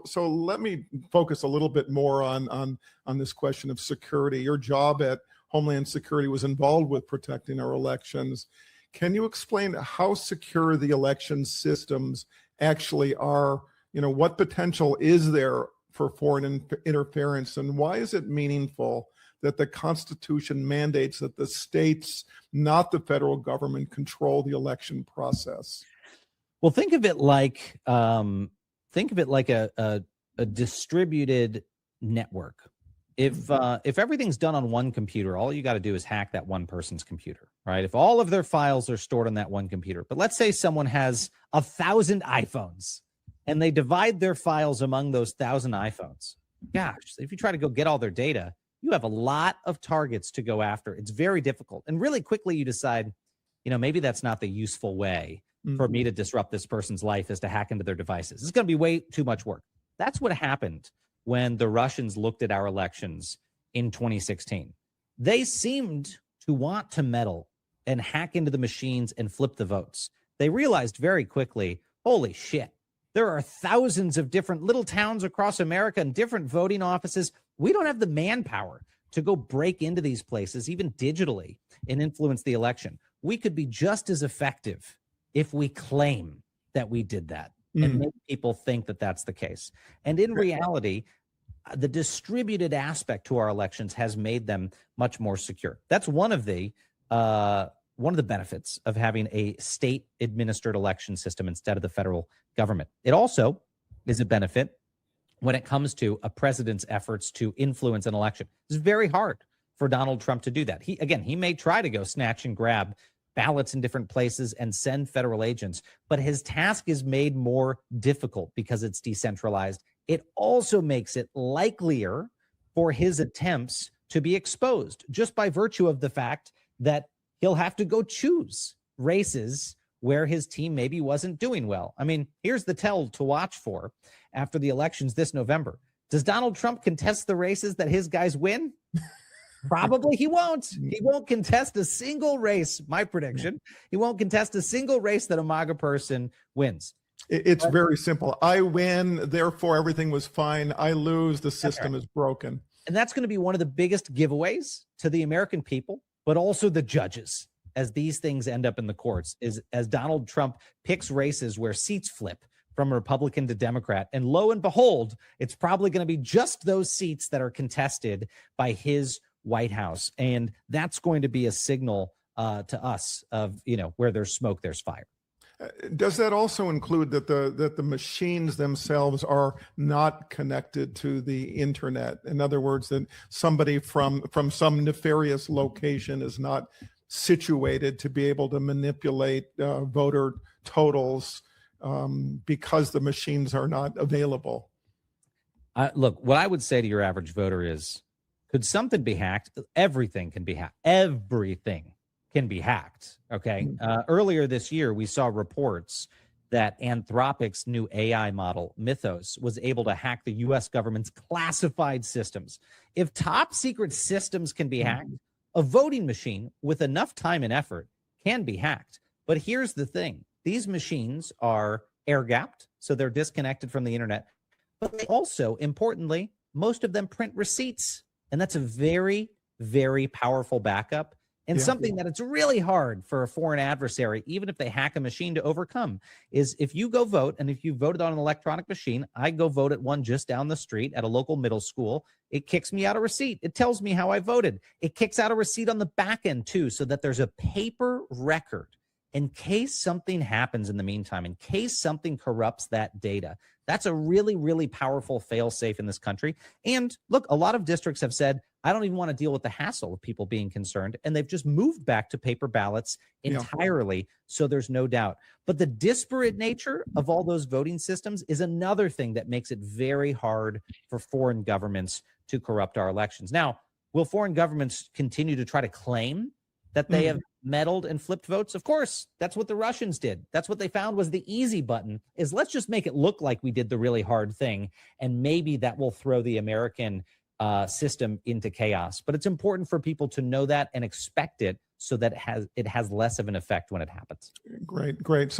So let me focus a little bit more on this question of security. Your job at Homeland Security was involved with protecting our elections. Can you explain how secure the election systems actually are? What potential is there for foreign interference, and why is it meaningful that the Constitution mandates that the states, not the federal government, control the election process? Well, think of it like a distributed network. If everything's done on one computer, all you got to do is hack that one person's computer, right? If all of their files are stored on that one computer, but let's say someone has 1,000 iPhones and they divide their files among those 1,000 iPhones. Gosh, if you try to go get all their data, you have a lot of targets to go after. It's very difficult. And really quickly you decide, maybe that's not the useful way for me to disrupt this person's life, is to hack into their devices. It's going to be way too much work. That's what happened when the Russians looked at our elections in 2016. They seemed to want to meddle and hack into the machines and flip the votes. They realized very quickly, holy shit, there are thousands of different little towns across America and different voting offices. We don't have the manpower to go break into these places, even digitally, and influence the election. We could be just as effective if we claim that we did that and make people think that that's the case. And in reality, the distributed aspect to our elections has made them much more secure. That's one of the benefits of having a state-administered election system instead of the federal government. It also is a benefit when it comes to a president's efforts to influence an election. It's very hard for Donald Trump to do that. He may try to go snatch and grab ballots in different places and send federal agents, but his task is made more difficult because it's decentralized. It also makes it likelier for his attempts to be exposed just by virtue of the fact that he'll have to go choose races where his team maybe wasn't doing well. I mean, here's the tell to watch for after the elections this November. Does Donald Trump contest the races that his guys win? Probably he won't. He won't contest a single race, my prediction. He won't contest a single race that a MAGA person wins. It's very simple. I win, therefore everything was fine. I lose, the system is broken. And that's going to be one of the biggest giveaways to the American people, but also the judges, as these things end up in the courts, is as Donald Trump picks races where seats flip from Republican to Democrat. And lo and behold, it's probably going to be just those seats that are contested by his White House. And that's going to be a signal to us of, where there's smoke, there's fire. Does that also include that the machines themselves are not connected to the internet? In other words, that somebody from some nefarious location is not situated to be able to manipulate voter totals because the machines are not available? Look, what I would say to your average voter is, could something be hacked? Everything can be hacked. Everything can be hacked. Okay. Earlier this year, we saw reports that Anthropic's new AI model, Mythos, was able to hack the U.S. government's classified systems. If top secret systems can be hacked, a voting machine with enough time and effort can be hacked. But here's the thing. These machines are air-gapped, so they're disconnected from the internet. But they also, importantly, most of them print receipts. And that's a very, very powerful backup. And something that it's really hard for a foreign adversary, even if they hack a machine, to overcome, is if you go vote, and if you voted on an electronic machine, I go vote at one just down the street at a local middle school, it kicks me out a receipt. It tells me how I voted. It kicks out a receipt on the back end too, so that there's a paper record in case something happens in the meantime, in case something corrupts that data. That's a really, really powerful fail-safe in this country. And look, a lot of districts have said, I don't even want to deal with the hassle of people being concerned. And they've just moved back to paper ballots entirely. So there's no doubt. But the disparate nature of all those voting systems is another thing that makes it very hard for foreign governments to corrupt our elections. Now, will foreign governments continue to try to claim that they have meddled and flipped votes? Of course, that's what the Russians did. That's what they found was the easy button, is let's just make it look like we did the really hard thing. And maybe that will throw the American system into chaos. But it's important for people to know that and expect it, so that it has less of an effect when it happens. Great.